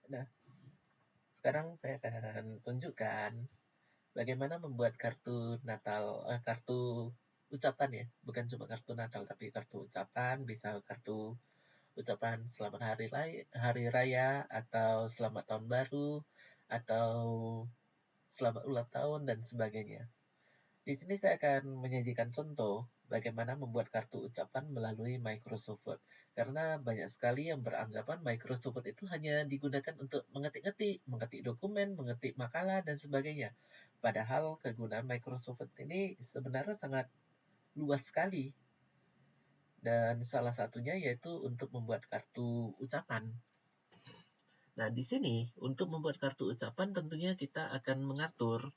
Nah, sekarang saya akan tunjukkan bagaimana membuat kartu Natal, kartu ucapan ya, bukan cuma kartu Natal, tapi kartu ucapan, bisa kartu ucapan selamat hari raya, atau selamat tahun baru, atau selamat ulang tahun, dan sebagainya. Di sini saya akan menyajikan contoh bagaimana membuat kartu ucapan melalui Microsoft Word. Karena banyak sekali yang beranggapan Microsoft Word itu hanya digunakan untuk mengetik dokumen, mengetik makalah, dan sebagainya. Padahal kegunaan Microsoft Word ini sebenarnya sangat luas sekali. Dan salah satunya yaitu untuk membuat kartu ucapan. Nah, di sini untuk membuat kartu ucapan tentunya kita akan mengatur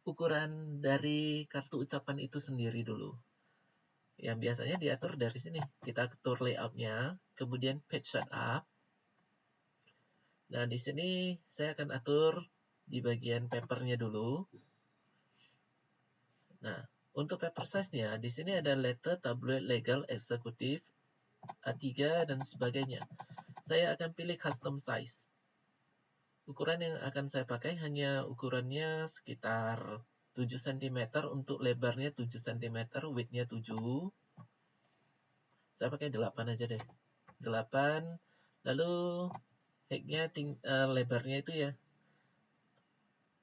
ukuran dari kartu ucapan itu sendiri dulu. Yang biasanya diatur dari sini. Kita atur layoutnya, kemudian page setup. Nah, di sini saya akan atur di bagian papernya dulu. Nah, untuk paper size-nya, di sini ada letter, tabloid, legal, eksekutif, A3, dan sebagainya. Saya akan pilih custom size. Ukuran yang akan saya pakai hanya ukurannya sekitar 7 cm untuk lebarnya 7 cm, width-nya 7. Saya pakai 8 aja deh. 8. Lalu height-nya lebarnya itu ya.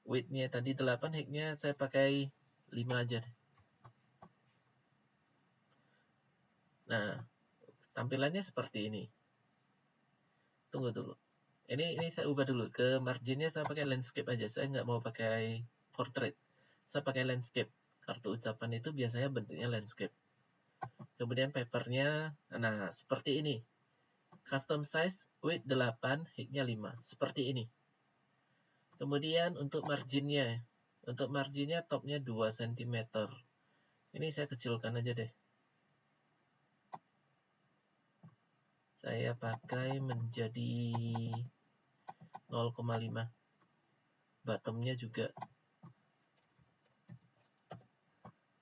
Width-nya tadi 8, height-nya saya pakai 5 aja deh. Nah, tampilannya seperti ini. Tunggu dulu. Ini saya ubah dulu. Ke marginnya saya pakai landscape aja. Saya nggak mau pakai portrait. Saya pakai landscape. Kartu ucapan itu biasanya bentuknya landscape. Kemudian papernya, nah seperti ini. Custom size, width 8, height-nya 5. Seperti ini. Kemudian untuk marginnya. Untuk marginnya topnya 2 cm. Ini saya kecilkan aja deh. Saya pakai menjadi 0,5. Bottomnya juga.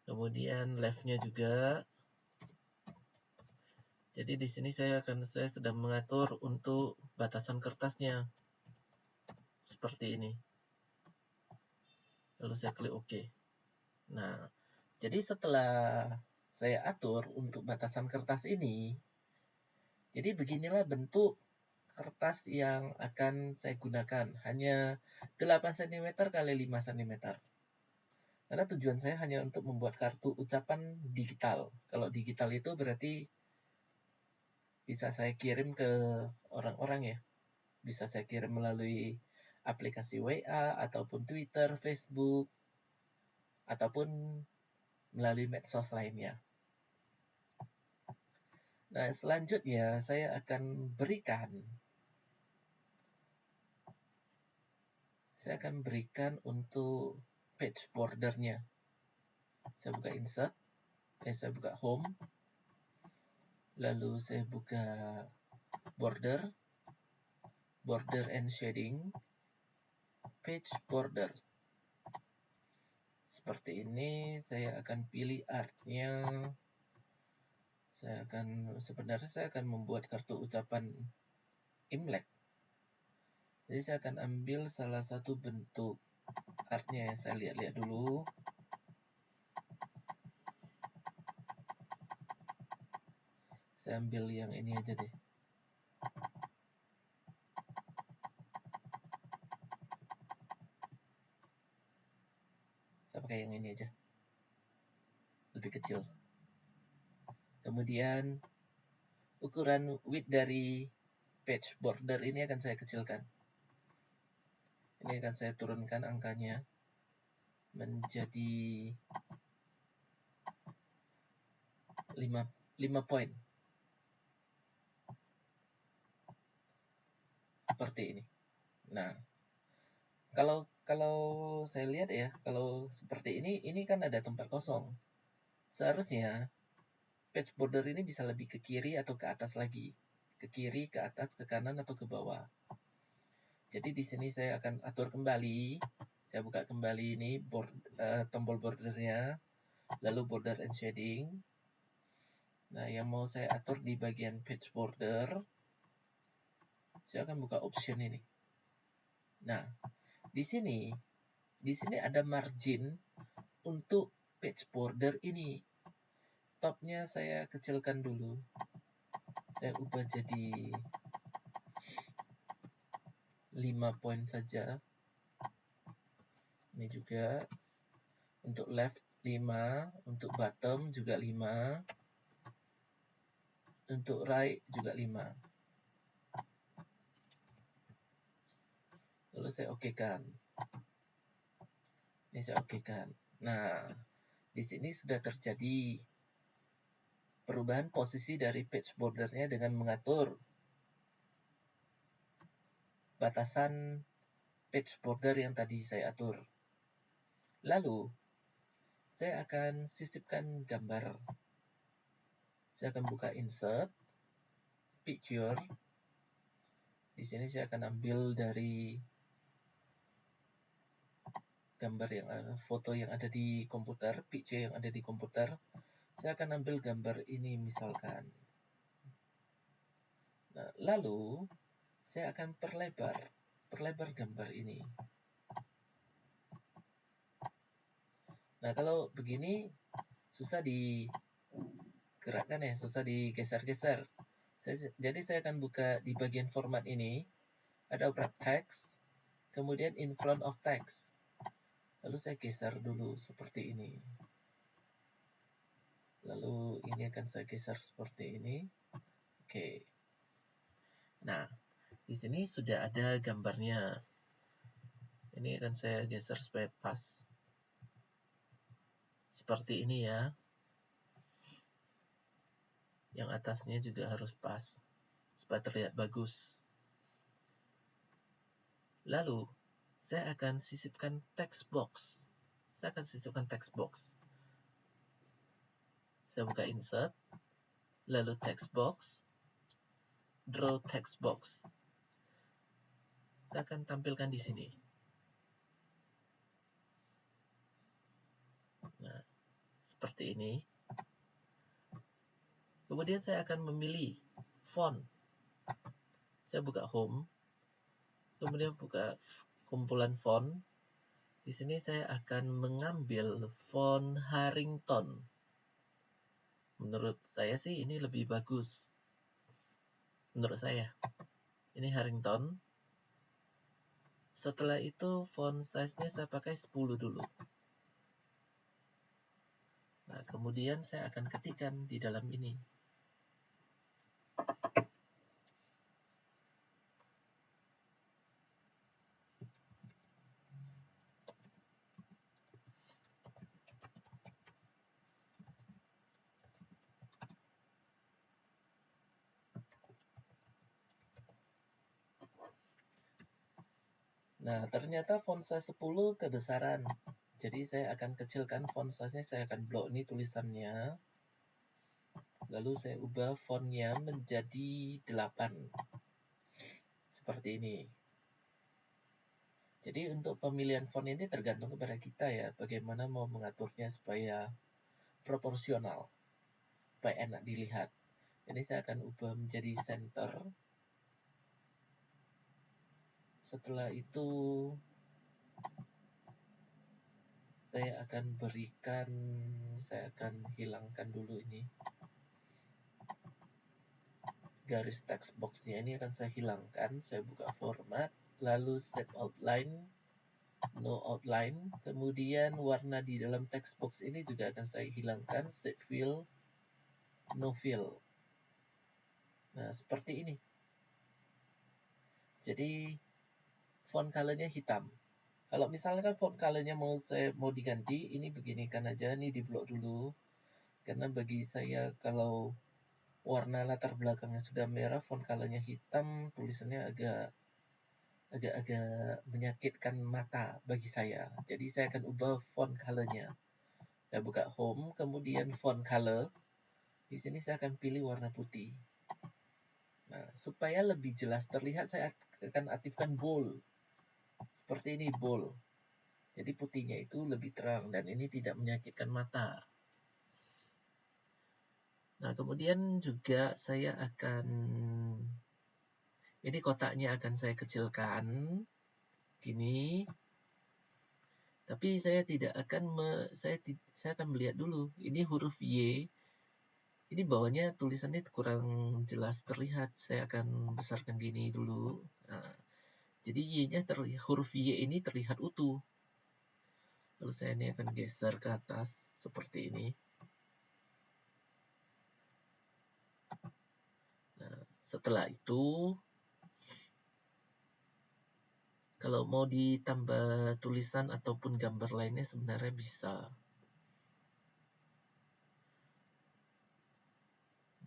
Kemudian leftnya juga. Jadi di sini saya sedang mengatur untuk batasan kertasnya. Seperti ini. Lalu saya klik OK. Nah, jadi setelah saya atur untuk batasan kertas ini, jadi beginilah bentuk kertas yang akan saya gunakan. Hanya 8 cm kali 5 cm. Karena tujuan saya hanya untuk membuat kartu ucapan digital. Kalau digital itu berarti bisa saya kirim ke orang-orang ya. Bisa saya kirim melalui aplikasi WA, ataupun Twitter, Facebook, ataupun melalui medsos lainnya. Nah, selanjutnya saya akan berikan untuk page bordernya. Saya buka insert, saya buka home, lalu saya buka border and shading, page border. Seperti ini. Saya akan pilih artnya. Sebenarnya saya akan membuat kartu ucapan Imlek. Jadi saya akan ambil salah satu bentuk artnya ya. Saya lihat-lihat dulu. Saya ambil yang ini aja deh. Saya pakai yang ini aja. Lebih kecil. Kemudian ukuran width dari page border ini akan saya kecilkan. Ini akan saya turunkan angkanya menjadi 5 poin. Seperti ini. Nah, kalau saya lihat ya, kalau seperti ini kan ada tempat kosong. Seharusnya page border ini bisa lebih ke kiri atau ke atas lagi. Ke kiri, ke atas, ke kanan, atau ke bawah. Jadi di sini saya akan atur kembali. Saya buka kembali ini tombol bordernya, lalu border and shading. Nah, yang mau saya atur di bagian page border, Saya akan buka option ini. Nah, di sini ada margin untuk page border ini. Topnya saya kecilkan dulu. Saya ubah jadi 5 poin saja. Ini juga untuk left 5, untuk bottom juga 5, untuk right juga 5. Lalu saya okekan. Ini saya okekan. Nah, di sini sudah terjadi perubahan posisi dari page bordernya dengan mengatur batasan page border yang tadi saya atur. Lalu, saya akan sisipkan gambar. Saya akan buka insert, picture. Di sini saya akan ambil dari gambar yang foto yang ada di komputer, picture yang ada di komputer. Saya akan ambil gambar ini misalkan. Nah, lalu saya akan perlebar gambar ini. Nah, kalau begini susah digerakkan ya, susah digeser-geser. Jadi saya akan buka di bagian format ini, ada wrap text, kemudian in front of text. Lalu saya geser dulu seperti ini. Lalu ini akan saya geser seperti ini. Oke. Nah, di sini sudah ada gambarnya. Ini akan saya geser supaya pas. Seperti ini ya. Yang atasnya juga harus pas, supaya terlihat bagus. Lalu, saya akan sisipkan text box. Saya buka insert, lalu text box, draw text box. Saya akan tampilkan di sini. Nah, seperti ini. Kemudian saya akan memilih font. Saya buka home, kemudian buka kumpulan font. Di sini saya akan mengambil font Harrington. Menurut saya sih ini lebih bagus. Menurut saya. Ini Harrington. Setelah itu font size-nya saya pakai 10 dulu. Nah, kemudian saya akan ketikkan di dalam ini. Nah, ternyata font size 10 kebesaran. Jadi saya akan kecilkan font size-nya, saya akan blok ini tulisannya. Lalu saya ubah fontnya menjadi 8. Seperti ini. Jadi untuk pemilihan font ini tergantung kepada kita ya, bagaimana mau mengaturnya supaya proporsional, supaya enak dilihat. Ini saya akan ubah menjadi center. Setelah itu saya akan hilangkan dulu ini. Garis text box-nya ini akan saya hilangkan. Saya buka format, lalu set outline, no outline. Kemudian warna di dalam text box ini juga akan saya hilangkan, set fill, no fill. Nah, seperti ini. Jadi font color-nya hitam. Kalau misalnya font color-nya mau diganti, ini beginikan aja, ini di blok dulu. Karena bagi saya kalau warna latar belakangnya sudah merah, font color-nya hitam, tulisannya agak menyakitkan mata bagi saya. Jadi saya akan ubah font color-nya. Saya buka home, kemudian font color. Di sini saya akan pilih warna putih. Nah, supaya lebih jelas terlihat, saya akan aktifkan bold. Seperti ini, bold. Jadi putihnya itu lebih terang dan ini tidak menyakitkan mata. Nah, kemudian juga saya akan Ini kotaknya akan saya kecilkan gini. Tapi saya tidak akan saya akan melihat dulu. Ini huruf Y. Ini bawahnya tulisannya kurang jelas terlihat. Saya akan besarkan gini dulu. Nah, jadi Y-nya huruf Y ini terlihat utuh. Lalu saya ini akan geser ke atas seperti ini. Nah, setelah itu kalau mau ditambah tulisan ataupun gambar lainnya sebenarnya bisa.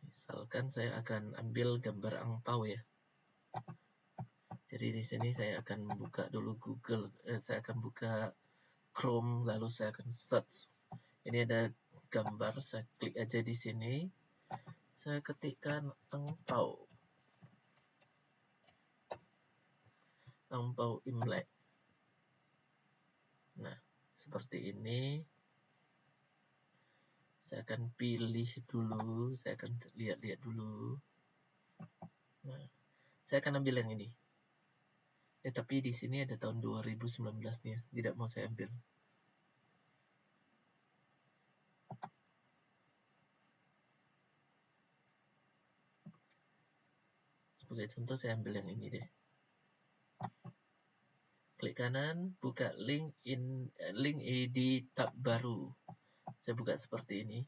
Misalkan saya akan ambil gambar angpau ya. Jadi di sini saya akan buka dulu Google, saya akan buka Chrome, lalu saya akan search. Ini ada gambar, saya klik aja di sini. Saya ketikkan angpau. Angpau Imlek. Nah, seperti ini. Saya akan pilih dulu, saya akan lihat-lihat dulu. Nah, saya akan ambil yang ini. Tapi di sini ada tahun 2019 nih, tidak mau saya ambil. Sebagai contoh saya ambil yang ini deh. Klik kanan, buka link di tab baru. Saya buka seperti ini.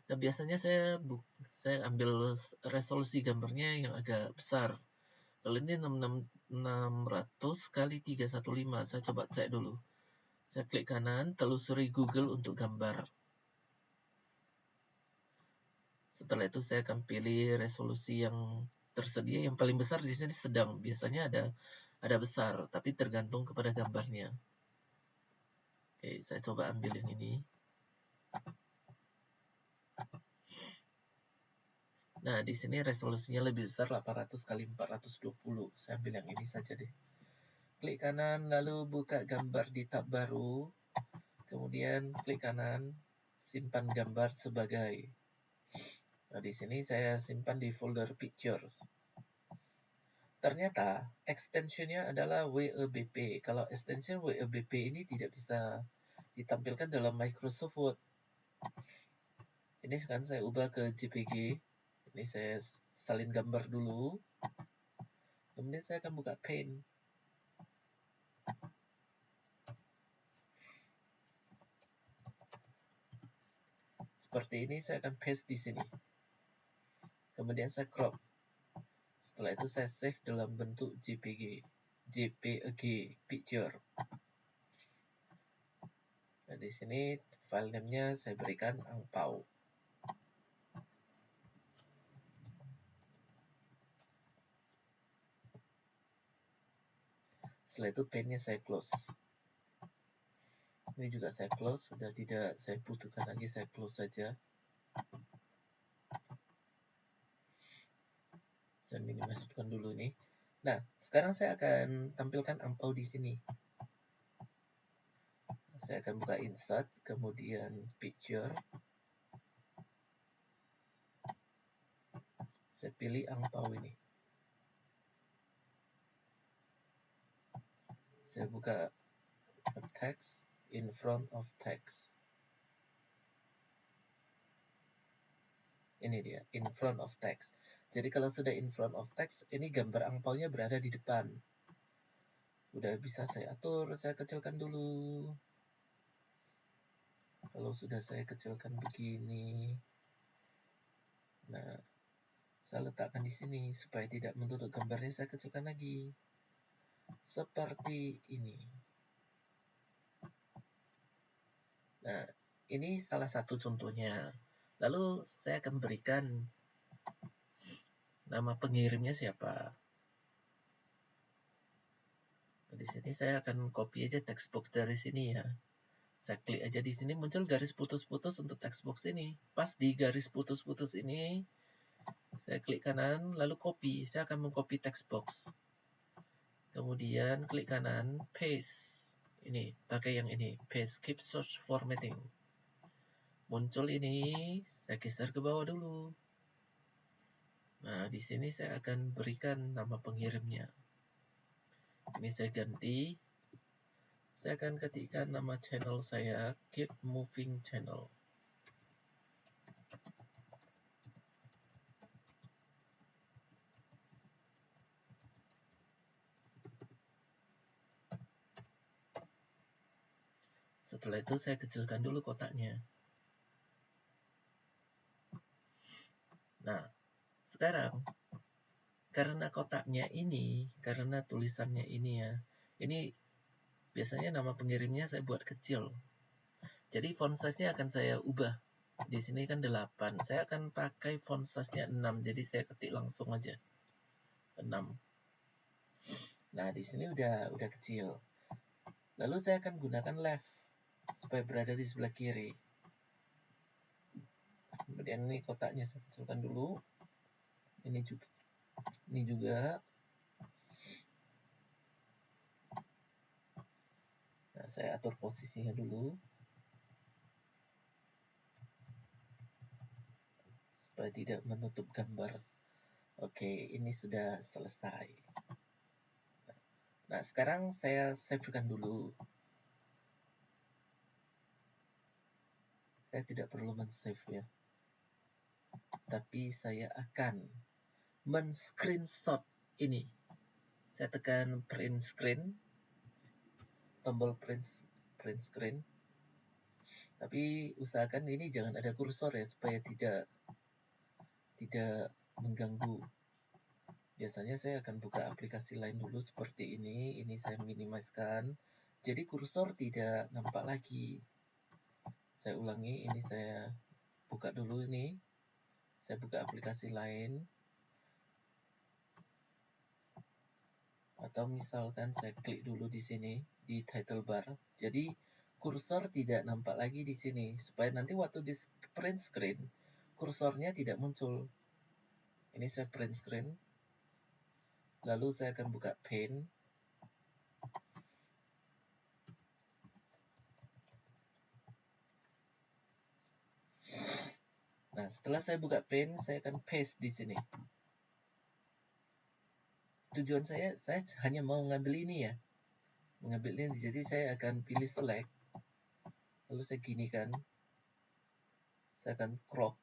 Nah, biasanya saya ambil resolusi gambarnya yang agak besar. Kalau ini 600 kali 315, saya coba cek dulu. Saya klik kanan, telusuri Google untuk gambar. Setelah itu saya akan pilih resolusi yang tersedia. Yang paling besar di sini sedang. Biasanya ada besar, tapi tergantung kepada gambarnya. Oke, saya coba ambil yang ini. Nah, di sini resolusinya lebih besar, 800 kali 420. Saya ambil yang ini saja deh. Klik kanan, lalu buka gambar di tab baru. Kemudian klik kanan, simpan gambar sebagai. Nah, di sini saya simpan di folder pictures. Ternyata extensionnya adalah WEBP. Kalau extension WEBP ini tidak bisa ditampilkan dalam Microsoft Word. Ini sekarang saya ubah ke JPG. Ini saya salin gambar dulu. Kemudian saya akan buka Paint. Seperti ini saya akan paste di sini. Kemudian saya crop. Setelah itu saya save dalam bentuk JPG picture. Nah, di sini file name-nya saya berikan angpau. Setelah itu pen-nya saya close. Ini juga saya close, sudah tidak saya butuhkan lagi, saya close saja. Saya minimaliskan dulu nih. Nah, sekarang saya akan tampilkan angpau di sini. Saya akan buka insert, kemudian picture. Saya pilih angpau ini. Saya buka text, in front of text. Ini dia, in front of text. Jadi kalau sudah in front of text, ini gambar angpaunya berada di depan. Udah bisa saya atur, saya kecilkan dulu. Kalau sudah saya kecilkan begini, nah, saya letakkan di sini supaya tidak menutup gambarnya, saya kecilkan lagi. Seperti ini. Nah, ini salah satu contohnya. Lalu saya akan berikan nama pengirimnya siapa. Di sini saya akan copy aja text box dari sini ya. Saya klik aja di sini, muncul garis putus-putus untuk text box ini. Pas di garis putus-putus ini, saya klik kanan, lalu copy. Saya akan mengcopy text box. Kemudian klik kanan, paste. Ini, pakai yang ini, paste, keep search formatting. Muncul ini, saya geser ke bawah dulu. Nah, di sini saya akan berikan nama pengirimnya. Ini saya ganti. Saya akan ketikkan nama channel saya, Keep Moving Channel. Setelah itu saya kecilkan dulu kotaknya. Nah, sekarang karena kotaknya ini, karena tulisannya ini ya, ini biasanya nama pengirimnya saya buat kecil. Jadi font size-nya akan saya ubah. Di sini kan 8. Saya akan pakai font size-nya 6. Jadi saya ketik langsung aja. 6. Nah, di sini udah kecil. Lalu saya akan gunakan left supaya berada di sebelah kiri. Kemudian ini kotaknya saya kecilkan dulu. Ini juga. Nah, saya atur posisinya dulu supaya tidak menutup gambar. Oke, ini sudah selesai. Nah, sekarang saya save-kan dulu. Saya tidak perlu men-save ya. Tapi saya akan men-screenshot ini. Saya tekan print screen, tombol print screen. Tapi usahakan ini jangan ada kursor ya, supaya tidak mengganggu. Biasanya saya akan buka aplikasi lain dulu seperti ini. Ini saya minimizekan. Jadi kursor tidak nampak lagi. Saya ulangi, ini saya buka dulu ini. Saya buka aplikasi lain. Atau misalkan saya klik dulu di sini di title bar. Jadi kursor tidak nampak lagi di sini supaya nanti waktu di print screen kursornya tidak muncul. Ini saya print screen. Lalu saya akan buka Paint. Nah, setelah saya buka Paint, saya akan paste di sini. Tujuan saya hanya mau ngambil ini ya. Mengambil ini, jadi saya akan pilih select. Lalu saya ginikan. Saya akan crop.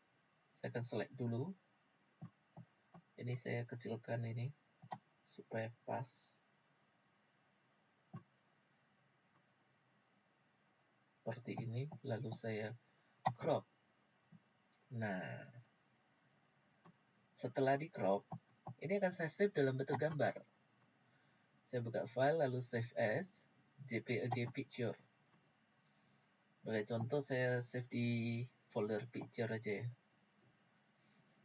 Saya akan select dulu. Ini saya kecilkan ini supaya pas. Seperti ini, lalu saya crop. Nah, setelah di crop, ini akan saya save dalam bentuk gambar. Saya buka file, lalu save as JPEG picture. Sebagai contoh, saya save di folder picture aja ya.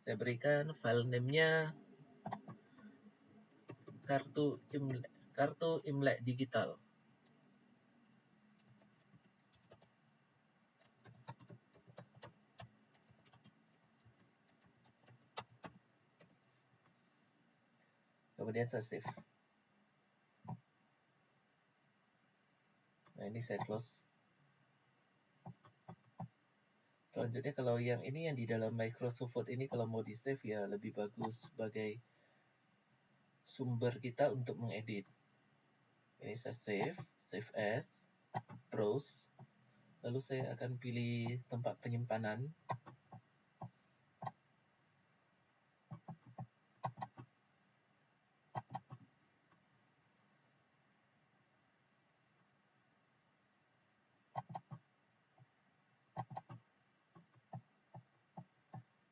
Saya berikan file name-nya kartu Imlek digital. Kemudian saya save. Nah, ini saya close. Selanjutnya kalau yang ini yang di dalam Microsoft Word ini kalau mau di save ya lebih bagus sebagai sumber kita untuk mengedit. Ini saya save as, browse. Lalu saya akan pilih tempat penyimpanan.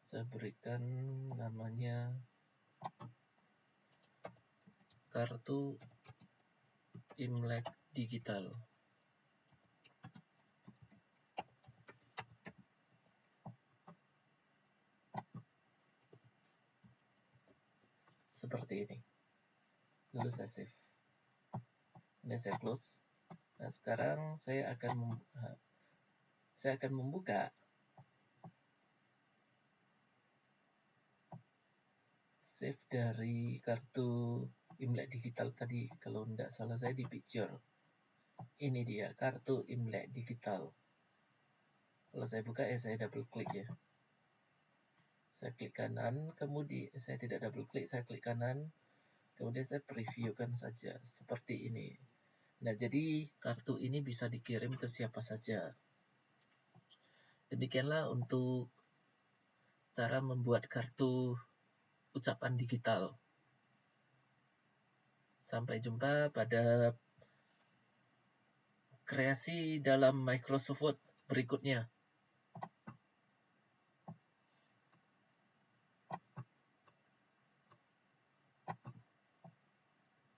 Saya berikan namanya kartu Imlek digital. Seperti ini. Lalu saya save. Ini saya close. Nah, sekarang saya akan membuka save dari kartu Imlek digital tadi. Kalau tidak salah saya di picture. Ini dia kartu Imlek digital. Kalau saya buka ya saya double klik ya. Saya klik kanan, kemudian saya tidak double klik, saya klik kanan, kemudian saya previewkan saja seperti ini. Nah, jadi kartu ini bisa dikirim ke siapa saja. Demikianlah untuk cara membuat kartu ucapan digital. Sampai jumpa pada kreasi dalam Microsoft Word berikutnya.